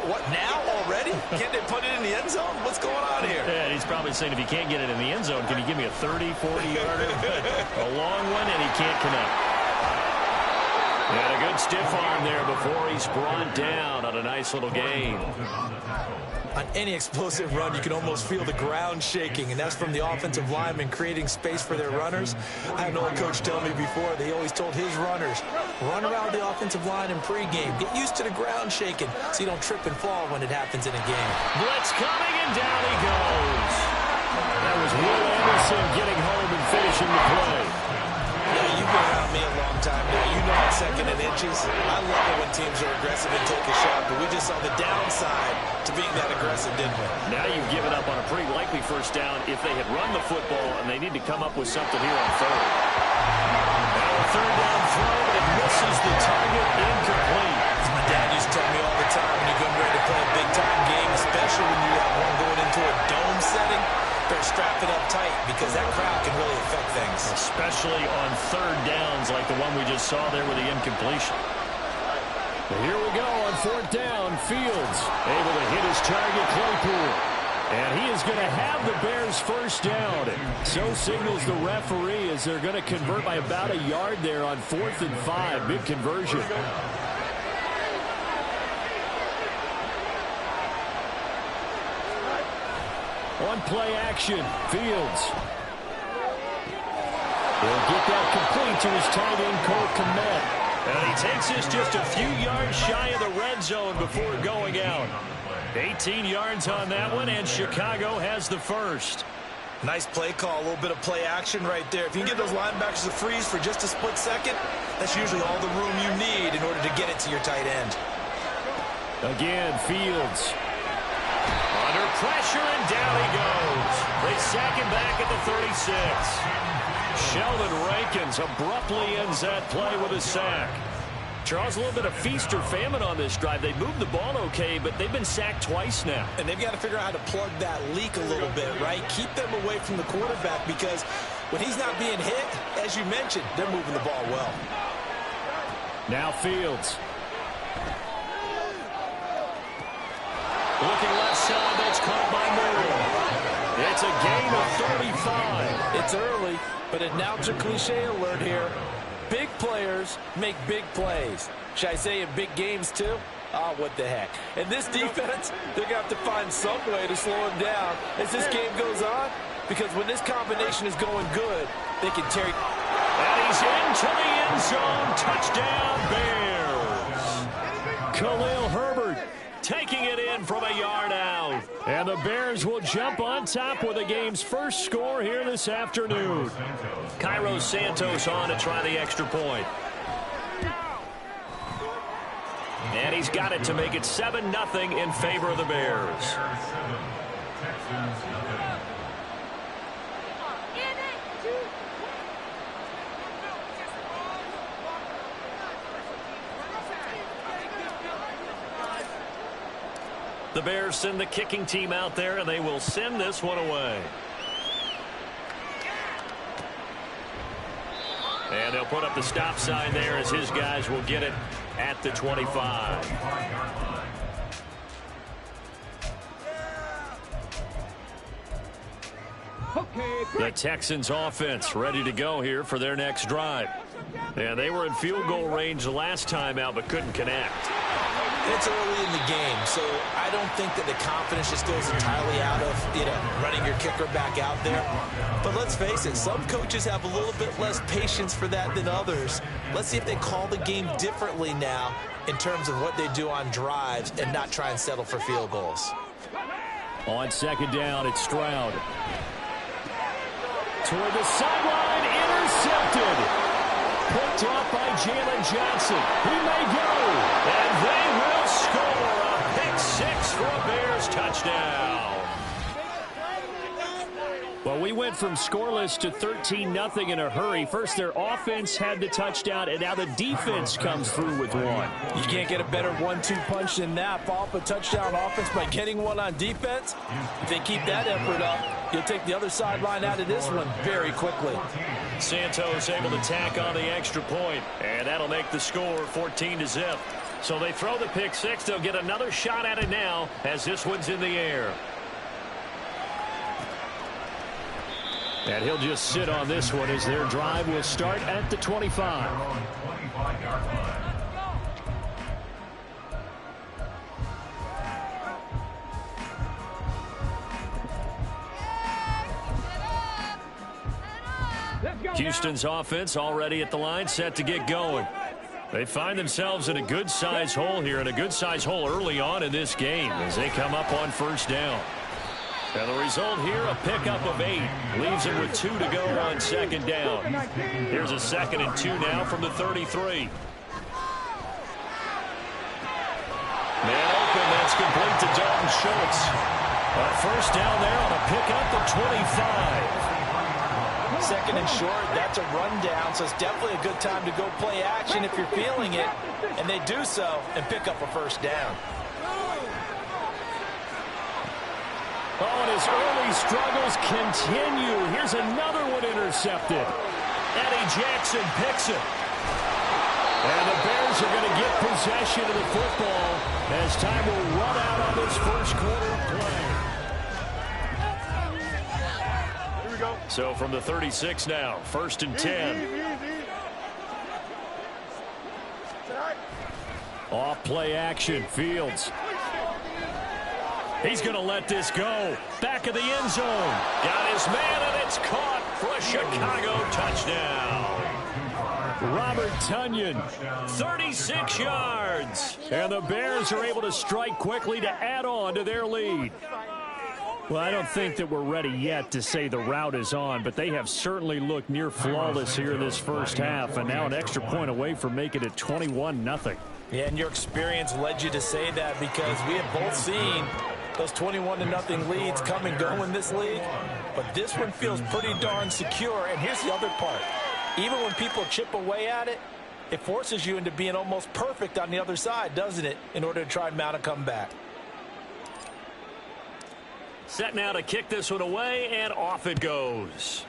What, now already? Can't they put it in the end zone? What's going on here? Yeah, he's probably saying, if you can't get it in the end zone, can you give me a 30, 40-yarder? A long one, and he can't connect. And a good stiff arm there before he's brought down on a nice little gain. On any explosive run, you can almost feel the ground shaking, and that's from the offensive linemen creating space for their runners. I had an old coach tell me before, they always told his runners, run around the offensive line in pregame. Get used to the ground shaking so you don't trip and fall when it happens in a game. Blitz coming, and down he goes. That was Will Anderson getting home and finishing the play. Yeah, you've been around me a long time now. You know it's second and inches. I love it when teams are aggressive and take a shot, but we just saw the downside to being that aggressive, didn't we? Now you've given up on a pretty likely first down if they had run the football, and they need to come up with something here on third. Now a third down throw, but it misses the target, incomplete. As my dad used to tell me all the time, when you're getting ready to play a big-time game, especially when you have one going into a dome setting, better strap it up tight because that crowd can really affect things. Especially on third downs like the one we just saw there with the incompletion. But here we go on fourth down. Fields able to hit his target, Claypool. And he is going to have the Bears first down. So signals the referee as they're going to convert by about a yard there on 4th and 5. Big conversion. On play action, Fields. He'll get that complete to his tight end, Cole Kmet. And he takes this just a few yards shy of the red zone before going out. 18 yards on that one, and Chicago has the first. Nice play call, a little bit of play action right there. If you can get those linebackers to freeze for just a split second, that's usually all the room you need in order to get it to your tight end. Again, Fields. Under pressure, and down he goes. They sack him back at the 36. Sheldon Rankins abruptly ends that play with a sack. Charles, a little bit of feast or famine on this drive. They moved the ball okay, but they've been sacked twice now. And they've got to figure out how to plug that leak a little bit, right? Keep them away from the quarterback because when he's not being hit, as you mentioned, they're moving the ball well. Now Fields. Looking left side, that's caught by Moore. It's a gain of 35. It's early, but announcer cliche alert here. Big players make big plays. Should I say in big games too? Oh, what the heck. And this defense, they're going to have to find some way to slow him down as this game goes on. Because when this combination is going good, they can tear. And he's into the end zone. Touchdown, Bears. Khalil Herbert taking it in from a yard out. And the Bears will jump on top with the game's first score here this afternoon. Cairo Santos on to try the extra point. And he's got it to make it 7-0 in favor of the Bears. The Bears send the kicking team out there, and they will send this one away. And they'll put up the stop sign there as his guys will get it at the 25. The Texans offense ready to go here for their next drive. And they were in field goal range the last time out but couldn't connect. It's early in the game, so I don't think that the confidence just goes entirely out of, running your kicker back out there. But let's face it, some coaches have a little bit less patience for that than others. Let's see if they call the game differently now in terms of what they do on drives and not try and settle for field goals. On second down, it's Stroud. Toward the sideline, intercepted. Picked off by Jalen Johnson. He may go. And they will score a pick six for a Bears touchdown. Well, we went from scoreless to 13-0 in a hurry. First, their offense had the touchdown, and now the defense comes through with one. You can't get a better 1-2 punch than that. Follow up a touchdown offense by getting one on defense. If they keep that effort up, you'll take the other sideline out of this one very quickly. Santos able to tack on the extra point, and that'll make the score 14-0. So they throw the pick six. They'll get another shot at it now as this one's in the air. And he'll just sit on this one as their drive will start at the 25. Houston's offense already at the line, set to get going. They find themselves in a good-sized hole here, and a good-sized hole early on in this game as they come up on first down. And the result here, a pickup of 8. Leaves him with 2 to go on second down. Here's a 2nd and 2 now from the 33. Man open, that's complete to Dalton Schultz. First down there on a pickup of 25. 2nd and short, that's a rundown, so it's definitely a good time to go play action if you're feeling it. And they do so and pick up a first down. Oh, and his early struggles continue. Here's another one intercepted. Eddie Jackson picks it. And the Bears are going to get possession of the football as time will run out on this first quarter play. Here we go. So from the 36 now, 1st and 10. Off play action, Fields. He's going to let this go. Back of the end zone. Got his man, and it's caught for a Chicago touchdown. Robert Tonyan, 36 yards. And the Bears are able to strike quickly to add on to their lead. Well, I don't think that we're ready yet to say the route is on, but they have certainly looked near flawless here in this first half, and now an extra point away from making it 21-0. Yeah, and your experience led you to say that because we have both seen those 21-0 leads come and go in this league. But this one feels pretty darn secure. And here's the other part. Even when people chip away at it, it forces you into being almost perfect on the other side, doesn't it, in order to try and mount a comeback. Set now to kick this one away, and off it goes.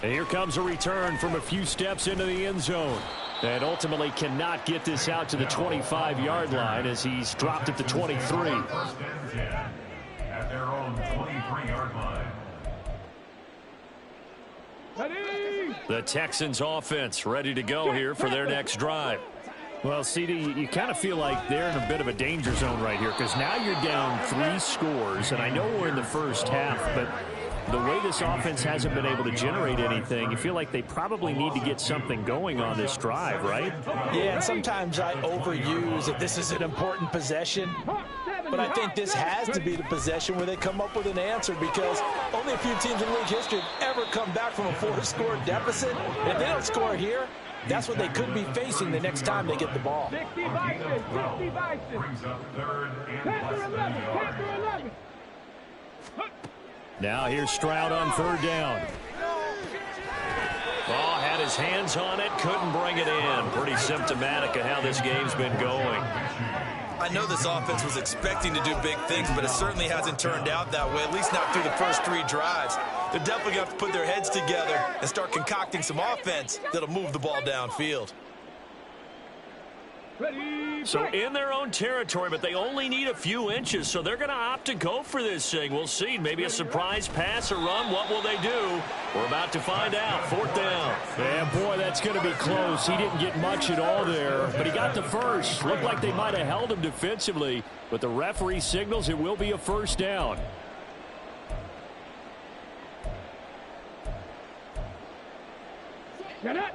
And here comes a return from a few steps into the end zone. And ultimately cannot get this out to the 25-yard line as he's dropped at the 23. At their own 23-yard line. The Texans offense ready to go here for their next drive. Well, CD, you kind of feel like they're in a bit of a danger zone right here because now you're down 3 scores, and I know we're in the first half, but the way this offense hasn't been able to generate anything, you feel like they probably need to get something going on this drive, right? Yeah, and sometimes I overuse that this is an important possession, but I think this has to be the possession where they come up with an answer because only a few teams in league history have ever come back from a 4-score deficit. And if they don't score here, that's what they could be facing the next time they get the ball. Now here's Stroud on 3rd down. Oh, had his hands on it, couldn't bring it in. Pretty symptomatic of how this game's been going. I know this offense was expecting to do big things, but it certainly hasn't turned out that way, at least not through the first 3 drives. They're definitely going to have to put their heads together and start concocting some offense that'll move the ball downfield. So in their own territory, but they only need a few inches, so they're going to opt to go for this thing. We'll see. Maybe a surprise pass or run. What will they do? We're about to find out. 4th down. Yeah, boy, that's going to be close. He didn't get much at all there, but he got the first. Looked like they might have held him defensively, but the referee signals it will be a first down. Get it.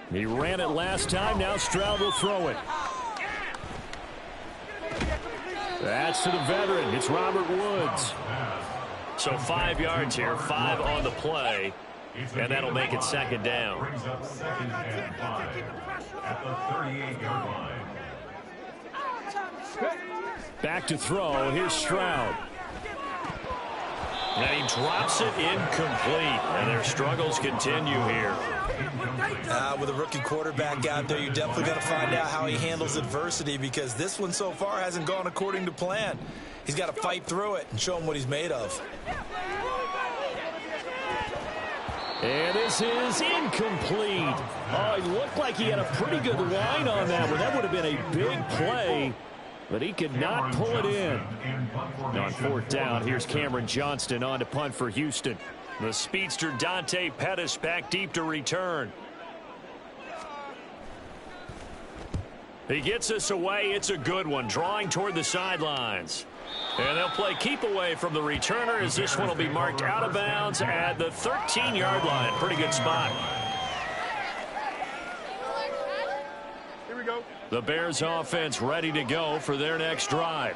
He ran it last time. Now Stroud will throw it. That's to the veteran. It's Robert Woods. So 5 yards here, 5 on the play, and that'll make it 2nd down. Brings up 2nd and 5 at the 38-yard line. Back to throw. Here's Stroud. And he drops it incomplete, and their struggles continue here. With a rookie quarterback out there, you're definitely going to find out how he handles adversity because this one so far hasn't gone according to plan. He's got to fight through it and show him what he's made of. And this is incomplete. Oh, it looked like he had a pretty good line on that one. That would have been a big play, but he could not pull it in. On fourth down, here's Cameron Johnston on to punt for Houston. The speedster Dante Pettis back deep to return. He gets us away. It's a good one, drawing toward the sidelines. And they'll play keep away from the returner as this one will be marked out of bounds at the 13-yard line. Pretty good spot. Here we go. The Bears offense ready to go for their next drive.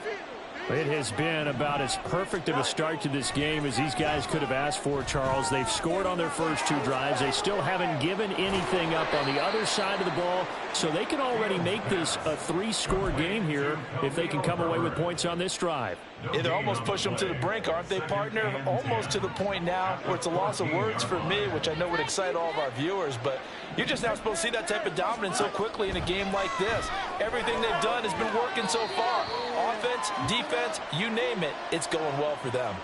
It has been about as perfect of a start to this game as these guys could have asked for, Charles. They've scored on their first two drives. They still haven't given anything up on the other side of the ball, so they can already make this a three-score game here if they can come away with points on this drive. Yeah, they're almost pushing them to the brink, aren't they, partner? Almost to the point now where it's a loss of words for me, which I know would excite all of our viewers, but you're just not supposed to see that type of dominance so quickly in a game like this. Everything they've done has been working so far. Offense, defense, you name it, it's going well for them.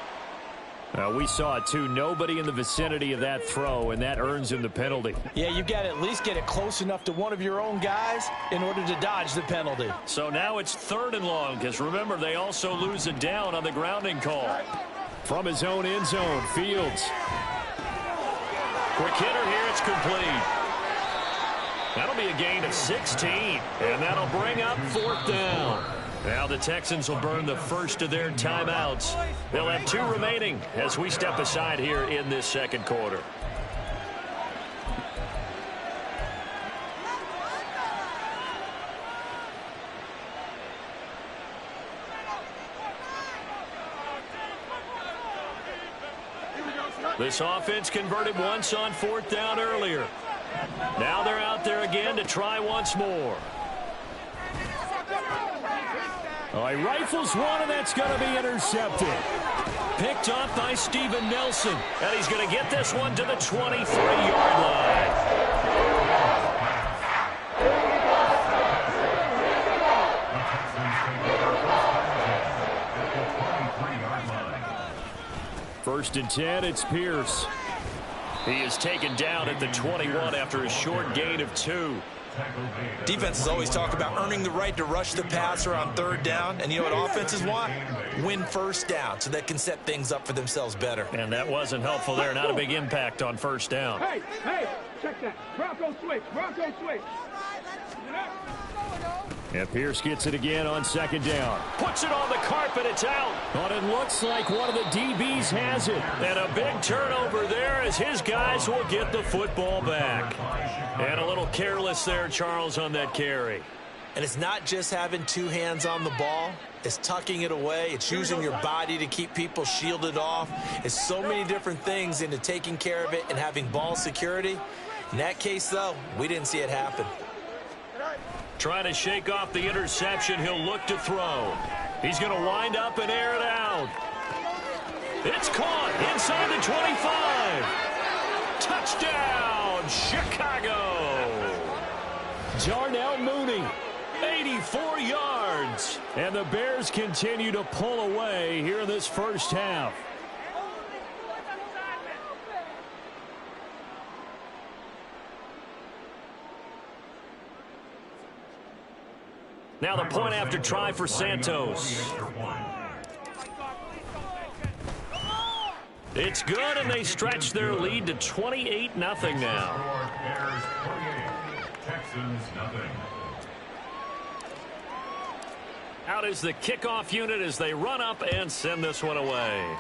We saw it, too. Nobody in the vicinity of that throw, and that earns him the penalty. Yeah, you got to at least get it close enough to one of your own guys in order to dodge the penalty. So now it's 3rd and long, because remember, they also lose it down on the grounding call. From his own end zone, Fields. Quick hitter here, it's complete. That'll be a gain of 16, and that'll bring up 4th down. Now the Texans will burn the first of their timeouts. They'll have 2 remaining as we step aside here in this second quarter. This offense converted once on 4th down earlier. Now they're out there again to try once more. Oh, he rifles one, and that's going to be intercepted. Picked off by Steven Nelson. And he's going to get this one to the 23-yard line. First and 10, it's Pierce. He is taken down at the 21 after a short gain of 2. Defenses always talk about earning the right to rush the passer on 3rd down. And you know what offenses want? Win 1st down so they can set things up for themselves better. And that wasn't helpful there. Not a big impact on 1st down. Hey, check that. Bronco switch. And Pierce gets it again on 2nd down. Puts it on the carpet. It's out. But it looks like one of the DBs has it. And a big turnover there as his guys will get the football back. And a little careless there, Charles, on that carry. And it's not just having 2 hands on the ball. It's tucking it away. It's using your body to keep people shielded off. It's so many different things into taking care of it and having ball security. In that case, though, we didn't see it happen. Trying to shake off the interception. He'll look to throw. He's going to wind up and air it out. It's caught inside the 25. Touchdown, Chicago. Darnell Mooney, 84 yards. And the Bears continue to pull away here in this first half. Now the point after try for Santos. It's good, and they stretch their lead to 28-0 now. Out is the kickoff unit as they run up and send this one away.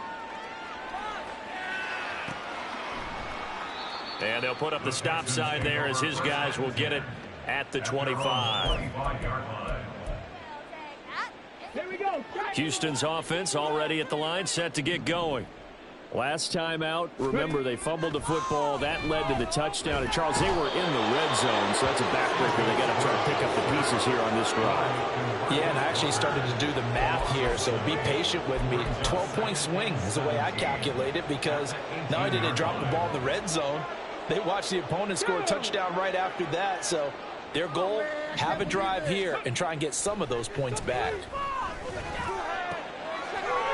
And they'll put up the stop sign there as his guys will get it at the 25. Houston's offense already at the line, set to get going. Last time out, remember, they fumbled the football. That led to the touchdown. And, Charles, they were in the red zone, so that's a backbreaker. They got to try to pick up the pieces here on this drive. Yeah, and I actually started to do the math here, so be patient with me. 12-point swing is the way I calculate it, because not only did they drop the ball in the red zone, they watched the opponent score a touchdown right after that. So their goal, have a drive here and try and get some of those points back.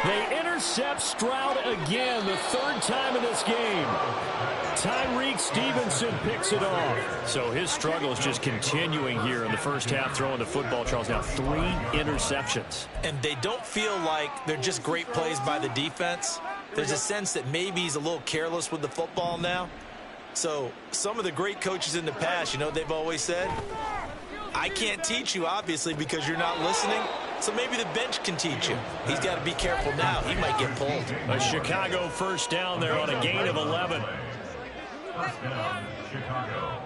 They intercept Stroud again, the third time in this game. Tyreek Stevenson picks it off. So his struggle is just continuing here in the first half, throwing the football. Charles, now 3 interceptions. And they don't feel like they're just great plays by the defense. There's a sense that maybe he's a little careless with the football now. So some of the great coaches in the past, you know, they've always said, I can't teach you, obviously, because you're not listening. So maybe the bench can teach you. He's got to be careful now. He might get pulled. A Chicago first down there on a gain of 11. First down, Chicago.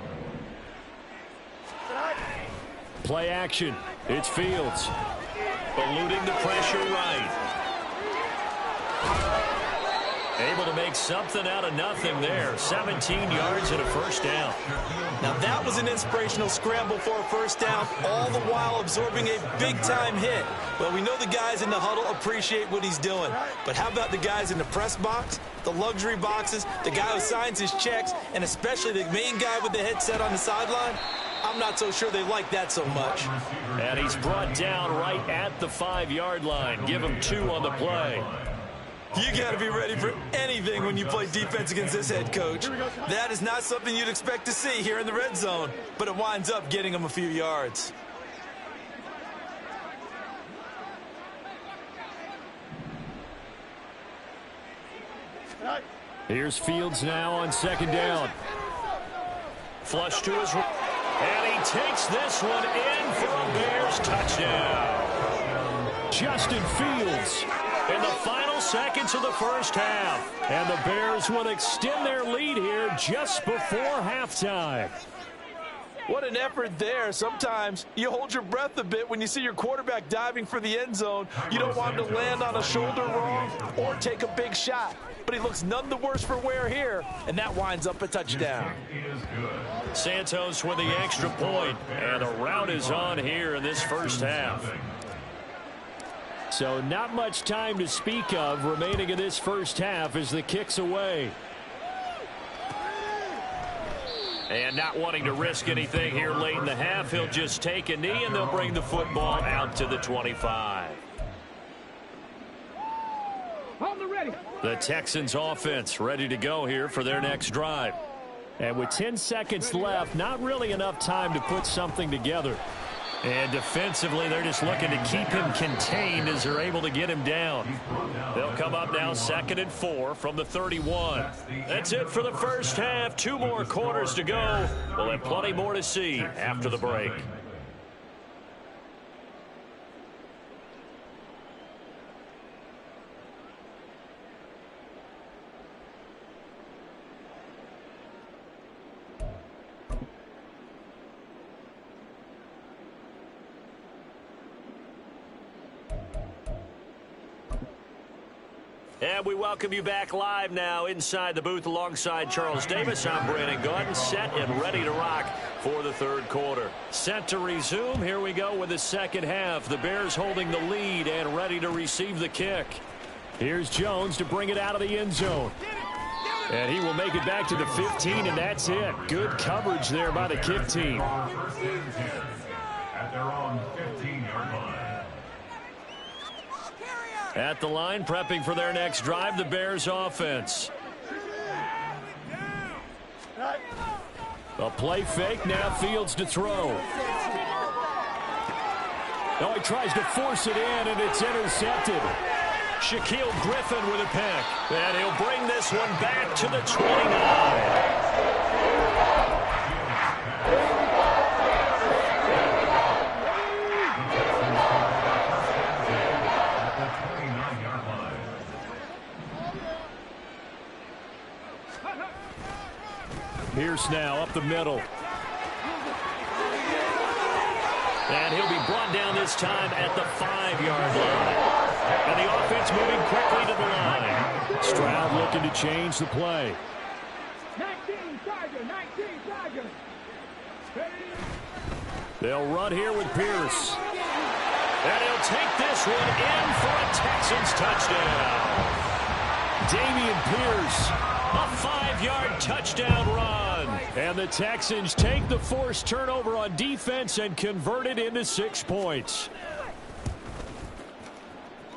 Play action. It's Fields. Eluding the pressure right. Able to make something out of nothing there. 17 yards and a first down. Now that was an inspirational scramble for a first down, all the while absorbing a big-time hit. Well, we know the guys in the huddle appreciate what he's doing. But how about the guys in the press box, the luxury boxes, the guy who signs his checks, and especially the main guy with the headset on the sideline? I'm not so sure they like that so much. And he's brought down right at the 5-yard line. Give him 2 on the play. You got to be ready for anything when you play defense against this head coach. That is not something you'd expect to see here in the red zone, but it winds up getting him a few yards. Here's Fields now on second down. Flush to his right. And he takes this one in for a Bears touchdown. Justin Fields In the final seconds of the first half. And the Bears will extend their lead here just before halftime. What an effort there. Sometimes you hold your breath a bit when you see your quarterback diving for the end zone. You don't want him to land on a shoulder wrong or take a big shot. But he looks none the worse for wear here, and that winds up a touchdown. Santos with the extra point, and a rout is on here in this first half. So not much time to speak of remaining in this first half as the kick's away. And not wanting to risk anything here late in the half, he'll just take a knee, and they'll bring the football out to the 25. On the ready. The Texans offense ready to go here for their next drive. And with 10 seconds left, not really enough time to put something together. And defensively, they're just looking to keep him contained as they're able to get him down. They'll come up now 2nd and 4 from the 31. That's it for the first half. 2 more quarters to go. We'll have plenty more to see after the break. And we welcome you back live now inside the booth alongside Charles Davis. I'm Brandon Gordon, set and ready to rock for the third quarter. Set to resume. Here we go with the second half. The Bears holding the lead and ready to receive the kick. Here's Jones to bring it out of the end zone. And he will make it back to the 15, and that's it. Good coverage there by the kick team. At their own 15-yard line. At the line, prepping for their next drive, the Bears offense. A play fake, now Fields to throw. Now he tries to force it in, and it's intercepted. Shaquille Griffin with a pick. And he'll bring this one back to the 29. Pierce now up the middle. And he'll be brought down this time at the 5-yard line. And the offense moving quickly to the line. Stroud looking to change the play. 19 Tiger, 19 Tiger. They'll run here with Pierce. And he'll take this one in for a Texans touchdown. Dameon Pierce. A 5-yard touchdown run. And the Texans take the forced turnover on defense and convert it into 6 points.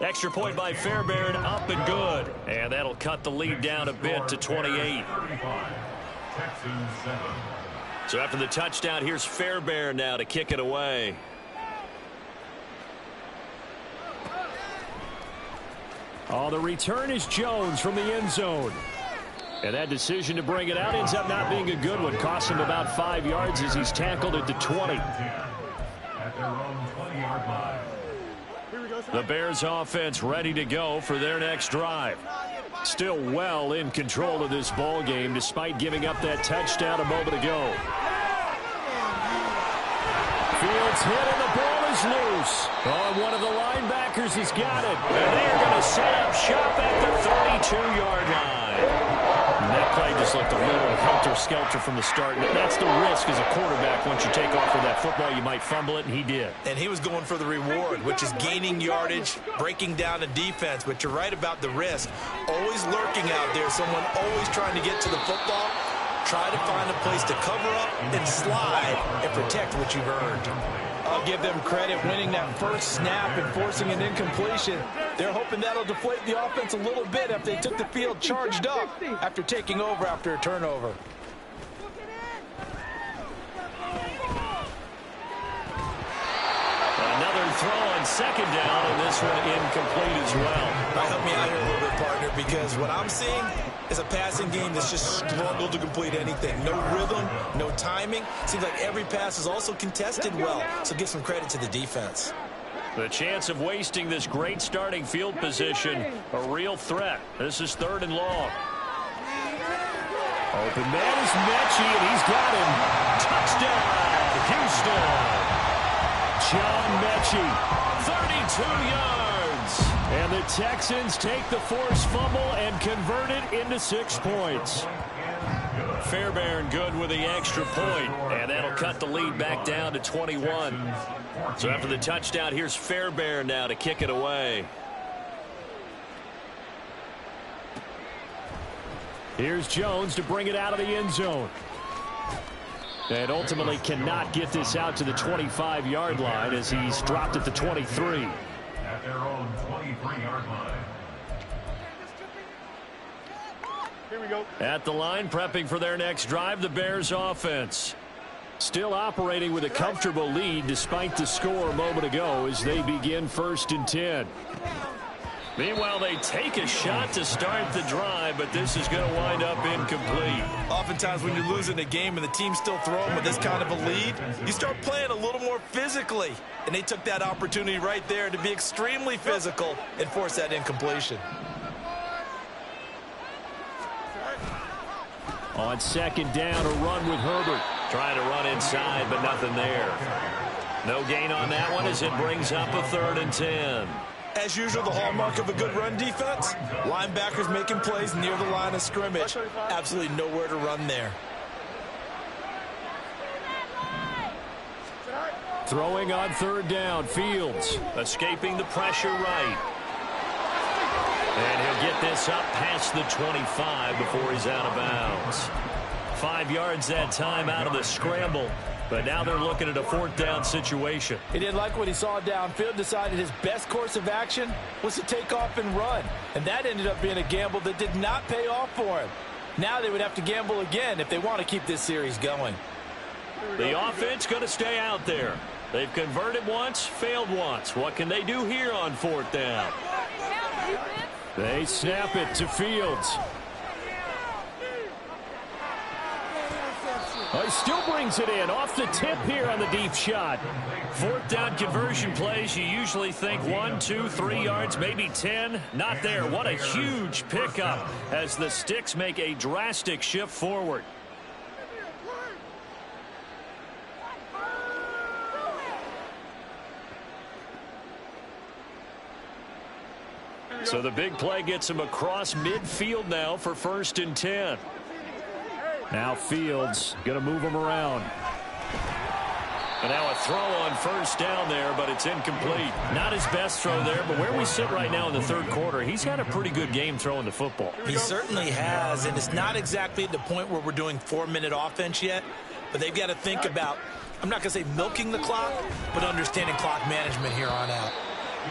Extra point by Fairbairn, up and good. And that'll cut the lead down a bit to 28. So after the touchdown, here's Fairbairn now to kick it away. Oh, the return is Jones from the end zone. And that decision to bring it out ends up not being a good one. Costs him about 5 yards as he's tackled at the 20. At their own 20-yard line. The Bears offense ready to go for their next drive. Still well in control of this ball game despite giving up that touchdown a moment ago. Fields hit and the ball is loose. Oh, one of the linebackers has got it. And they're going to set up shop at the 32-yard line. And that play just looked a little helter-skelter from the start. And that's the risk as a quarterback. Once you take off with that football, you might fumble it, and he did. And he was going for the reward, which is gaining yardage, breaking down a defense. But you're right about the risk. Always lurking out there, someone always trying to get to the football. Try to find a place to cover up and slide and protect what you've earned. I'll give them credit winning that first snap and forcing an incompletion. They're hoping that'll deflate the offense a little bit if they took the field charged up after taking over after a turnover. Another throw on second down, and this one incomplete as well. Help me out here a little bit, partner, because what I'm seeing is a passing game that's just struggled to complete anything. No rhythm, no timing. Seems like every pass is also contested well, so give some credit to the defense. The chance of wasting this great starting field position, a real threat. This is 3rd and long. Open man is Mechie, and he's got him. Touchdown, Houston. John Mechie, 32 yards. And the Texans take the forced fumble and convert it into 6 points. Fairbairn good with the extra point, and that'll cut the lead back down to 21. So after the touchdown, here's Fairbairn now to kick it away. Here's Jones to bring it out of the end zone. And ultimately cannot get this out to the 25-yard line as he's dropped at the 23. At their own 23-yard line. Here we go. At the line, prepping for their next drive, the Bears offense. Still operating with a comfortable lead despite the score a moment ago as they begin 1st and 10. Meanwhile, they take a shot to start the drive, but this is going to wind up incomplete. Oftentimes when you're losing a game and the team's still throwing with this kind of a lead, you start playing a little more physically. And they took that opportunity right there to be extremely physical and force that incompletion. On 2nd down, a run with Herbert. Trying to run inside, but nothing there. No gain on that one as it brings up a 3rd and 10. As usual, the hallmark of a good run defense, linebackers making plays near the line of scrimmage. Absolutely nowhere to run there. Throwing on 3rd down, Fields. Escaping the pressure right. And he'll get this up past the 25 before he's out of bounds. 5 yards that time out of the scramble. But now they're looking at a 4th down situation. He didn't like what he saw downfield, decided his best course of action was to take off and run. And that ended up being a gamble that did not pay off for him. Now they would have to gamble again if they want to keep this series going. The offense going to stay out there. They've converted once, failed once. What can they do here on 4th down? They snap it to Fields. Oh, he still brings it in off the tip here on the deep shot. 4th down conversion plays, you usually think 1, 2, 3 yards, maybe 10. Not there. What a huge pickup as the sticks make a drastic shift forward. So the big play gets him across midfield now for 1st and 10. Now Fields going to move him around. And now a throw on 1st down there, but it's incomplete. Not his best throw there, but where we sit right now in the 3rd quarter, he's had a pretty good game throwing the football. He certainly has, and it's not exactly at the point where we're doing 4-minute offense yet, but they've got to think about, I'm not going to say milking the clock, but understanding clock management here on out.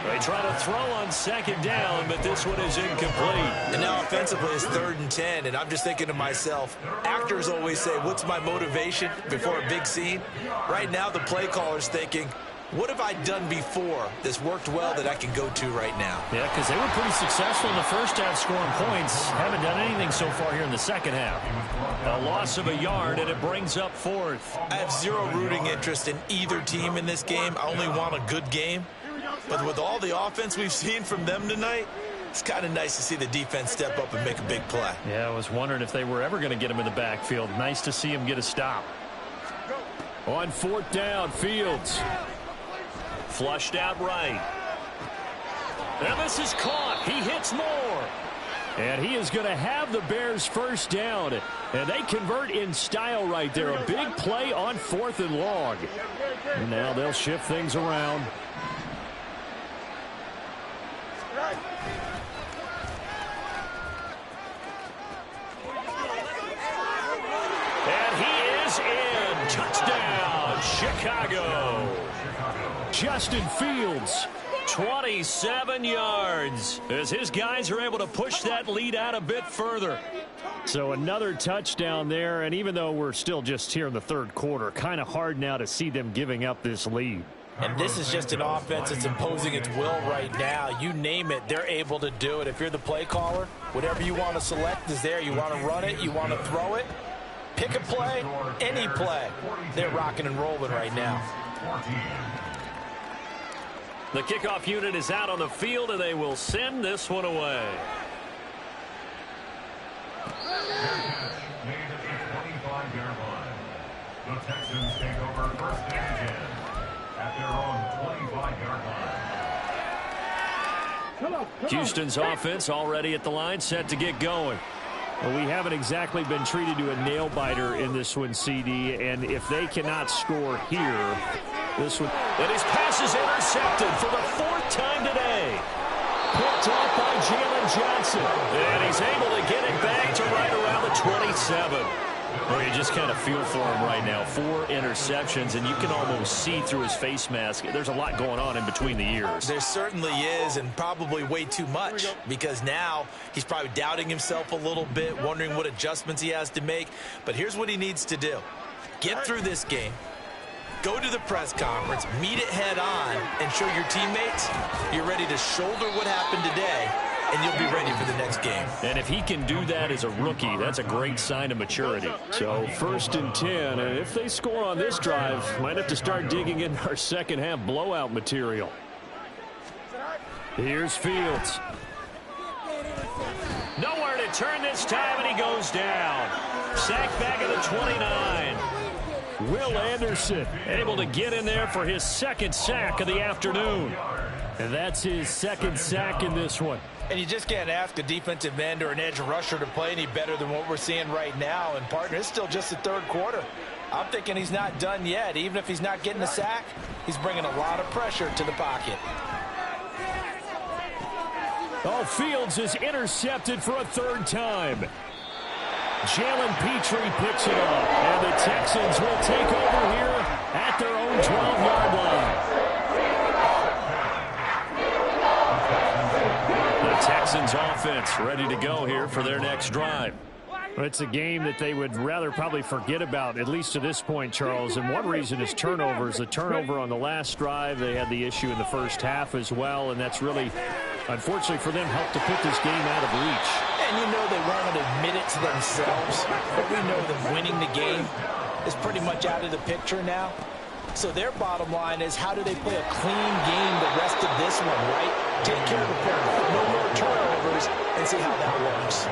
They try to throw on second down, but this one is incomplete. And now offensively it's 3rd and 10, and I'm just thinking to myself, actors always say, what's my motivation before a big scene? Right now the play caller's thinking, what have I done before that's worked well that I can go to right now? Yeah, because they were pretty successful in the first half scoring points. Haven't done anything so far here in the second half. A loss of a yard, and it brings up 4th. I have zero rooting interest in either team in this game. I only want a good game. But with all the offense we've seen from them tonight, it's kind of nice to see the defense step up and make a big play. Yeah, I was wondering if they were ever going to get him in the backfield. Nice to see him get a stop. On 4th down, Fields. Flushed out right. And this is caught. He hits Moore. And he is going to have the Bears first down. And they convert in style right there. A big play on 4th and long. And now they'll shift things around. And he is in. Touchdown, Chicago. Justin Fields. 27 yards as his guys are able to push that lead out a bit further. So another touchdown there, and even though we're still just here in the 3rd quarter, kind of hard now to see them giving up this lead. And this is just an offense that's imposing its will right now. You name it, they're able to do it. If you're the play caller, whatever you want to select is there. You want to run it, you want to throw it, pick a play, any play. They're rocking and rolling right now. The kickoff unit is out on the field, and they will send this one away. Made at the 25-yard line. The Texans take over 1st and 10 at their own 25-yard line. Houston's offense already at the line, set to get going. Well, we haven't exactly been treated to a nail-biter in this one, CD, and if they cannot score here, this one... And his pass is intercepted for the 4th time today. Picked off by Jalen Johnson. And he's able to get it back to right around the 27. Well, you just kind of feel for him right now. 4 interceptions, and you can almost see through his face mask. There's a lot going on in between the ears. There certainly is, and probably way too much, because now he's probably doubting himself a little bit, wondering what adjustments he has to make. But here's what he needs to do. Get through this game. Go to the press conference, meet it head on, and show your teammates you're ready to shoulder what happened today, and you'll be ready for the next game. And if he can do that as a rookie, that's a great sign of maturity. So 1st and 10, and if they score on this drive, might have to start digging in our second half blowout material. Here's Fields. Nowhere to turn this time, and he goes down. Sacked back at the 29. Will Anderson able to get in there for his 2nd sack of the afternoon. And that's his 2nd sack in this one. And you just can't ask a defensive end or an edge rusher to play any better than what we're seeing right now. And, partner, it's still just the 3rd quarter. I'm thinking he's not done yet. Even if he's not getting a sack, he's bringing a lot of pressure to the pocket. Oh, Fields is intercepted for a 3rd time. Jalen Petrie picks it up, and the Texans will take over here at their own 12-yard line. The Texans offense ready to go here for their next drive. It's a game that they would rather probably forget about, at least to this point, Charles. And one reason is turnovers. The turnover on the last drive, they had the issue in the first half as well, and that's really, unfortunately for them, helped to put this game out of reach. And you know they weren't going to admit it to themselves, but we know that winning the game is pretty much out of the picture now. So their bottom line is, how do they play a clean game the rest of this one, right? Take care of the football, no more turnovers, and see how that works.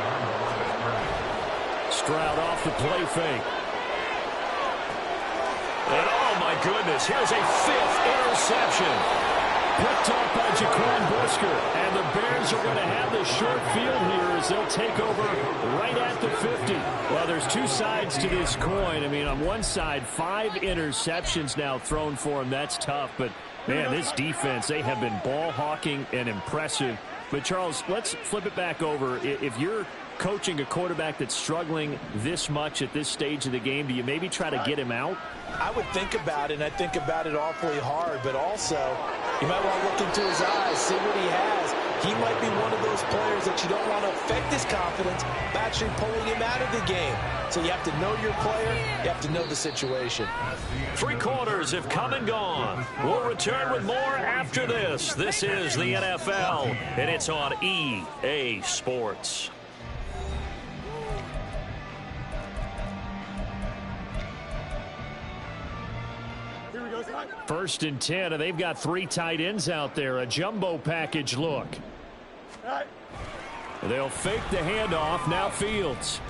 Stroud off the play fake. And oh my goodness, here's a 5th interception. Picked off by Jaquan Brisker. And the Bears are going to have the short field here as they'll take over right at the 50. Well, there's 2 sides to this coin. I mean, on one side, 5 interceptions now thrown for him. That's tough. But, man, this defense, they have been ball hawking and impressive. But, Charles, let's flip it back over. If you're coaching a quarterback that's struggling this much at this stage of the game, do you maybe try to get him out? I would think about it, and I think about it awfully hard, but also You might want to look into his eyes, see what he has. He might be one of those players that you don't want to affect his confidence by actually pulling him out of the game. So you have to know your player. You have to know the situation. 3 quarters have come and gone. We'll return with more after this. This is the NFL, and it's on EA Sports. First and 10, and they've got 3 tight ends out there. A jumbo package look. They'll fake the handoff. Now Fields.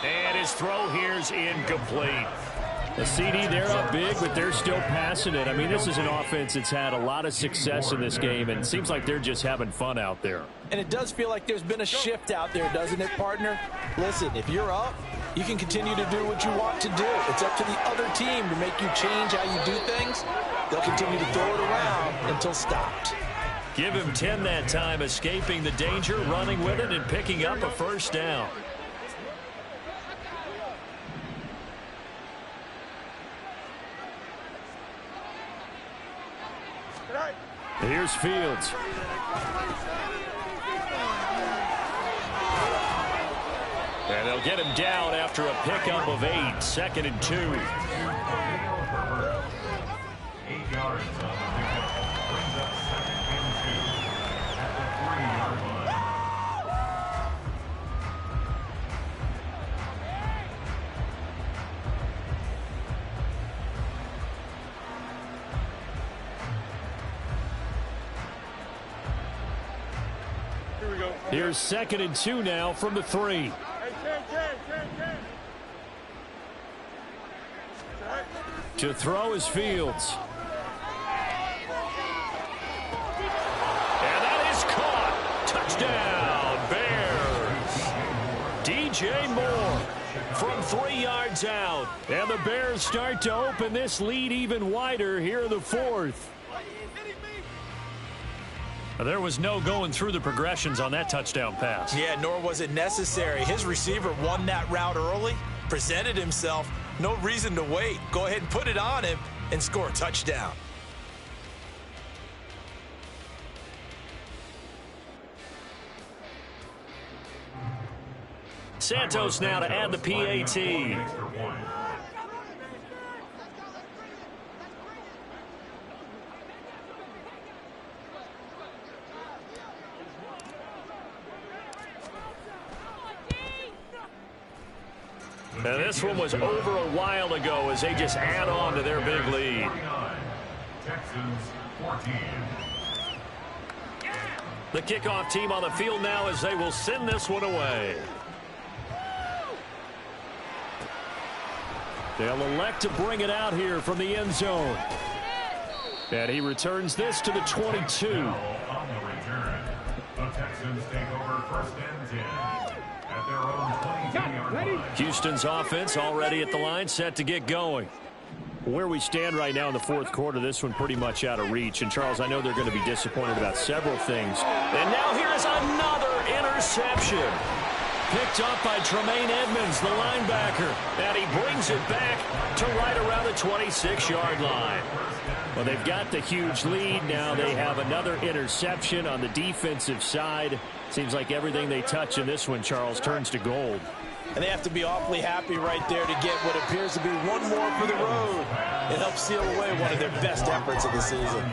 And his throw here's incomplete. The CD, they're up big, but they're still passing it. I mean, this is an offense that's had a lot of success in this game, and it seems like they're just having fun out there. And it does feel like there's been a shift out there, doesn't it, partner? Listen, if you're up, you can continue to do what you want to do. It's up to the other team to make you change how you do things. They'll continue to throw it around until stopped. Give him 10 that time, escaping the danger, running with it, and picking up a first down. Here's Fields. And they'll get him down after a pickup of 8, 2nd and 2. 8 yards on the pickup. Brings up 2nd and 2 at the 3-yard line. Here's 2nd and 2 now from the 3. To throw is Fields. And that is caught. Touchdown, Bears. DJ Moore from 3 yards out. And the Bears start to open this lead even wider here in the 4th. There was no going through the progressions on that touchdown pass. Yeah, nor was it necessary. His receiver won that route early, presented himself. No reason to wait. Go ahead and put it on him and score a touchdown. Santos now to add the PAT. Now this one was over a while ago as they just add on to their big lead. Texans 14. The kickoff team on the field now as they will send this one away. They'll elect to bring it out here from the end zone. And he returns this to the 22. On the return, the Texans take over 1st and 10 at their own 22-yard line. Houston's offense already at the line, set to get going. Where we stand right now in the 4th quarter, this one pretty much out of reach. And, Charles, I know they're going to be disappointed about several things. And now here's another interception. Picked up by Tremaine Edmonds, the linebacker. And he brings it back to right around the 26-yard line. Well, they've got the huge lead. Now they have another interception on the defensive side. Seems like everything they touch in this one, Charles, turns to gold. And they have to be awfully happy right there to get what appears to be one more for the road. It helps seal away one of their best efforts of the season.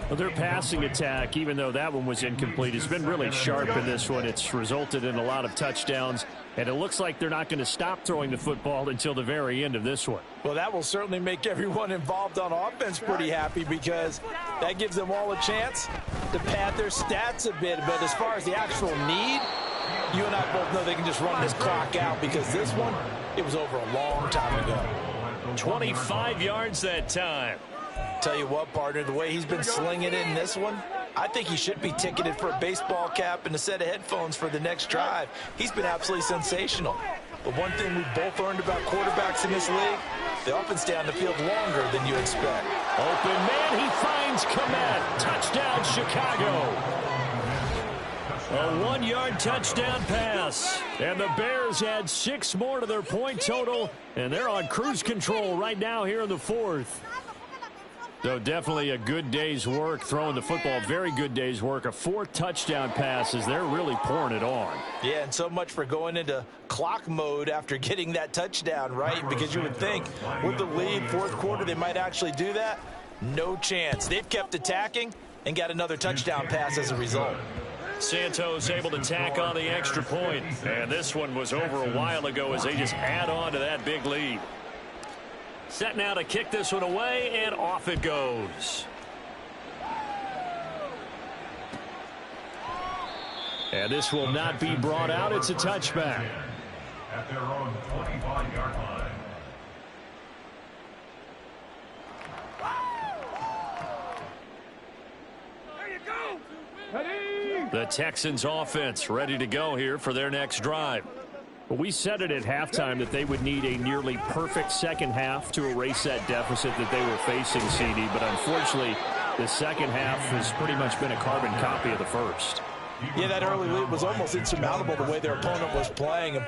Well, their passing attack, even though that one was incomplete, has been really sharp in this one. It's resulted in a lot of touchdowns, and it looks like they're not going to stop throwing the football until the very end of this one. Well, that will certainly make everyone involved on offense pretty happy because that gives them all a chance to pad their stats a bit. But as far as the actual need, you and I both know they can just run this clock out because this one, it was over a long time ago. 25 yards that time. Tell you what, partner, the way he's been slinging it in this one, I think he should be ticketed for a baseball cap and a set of headphones for the next drive. He's been absolutely sensational. But one thing we've both learned about quarterbacks in this league, they often stay on the field longer than you expect. Open man, he finds Komet. Touchdown, Chicago. A 1-yard touchdown pass. And the Bears add 6 more to their point total, and they're on cruise control right now here in the 4th. So definitely a good day's work throwing the football. Very good day's work. A 4th touchdown passes. They're really pouring it on. Yeah, and so much for going into clock mode after getting that touchdown, right? Because you would think with the lead, 4th quarter, they might actually do that. No chance. They've kept attacking and got another touchdown pass as a result. Santos able to tack on the extra point. And this one was over a while ago as they just add on to that big lead. Set now to kick this one away, and off it goes. And this will not be brought out. It's a touchback. At their own 25-yard line. The Texans offense ready to go here for their next drive. Well, we said it at halftime that they would need a nearly perfect second half to erase that deficit that they were facing, CD. But unfortunately, the second half has pretty much been a carbon copy of the first. Yeah, that early lead was almost insurmountable the way their opponent was playing.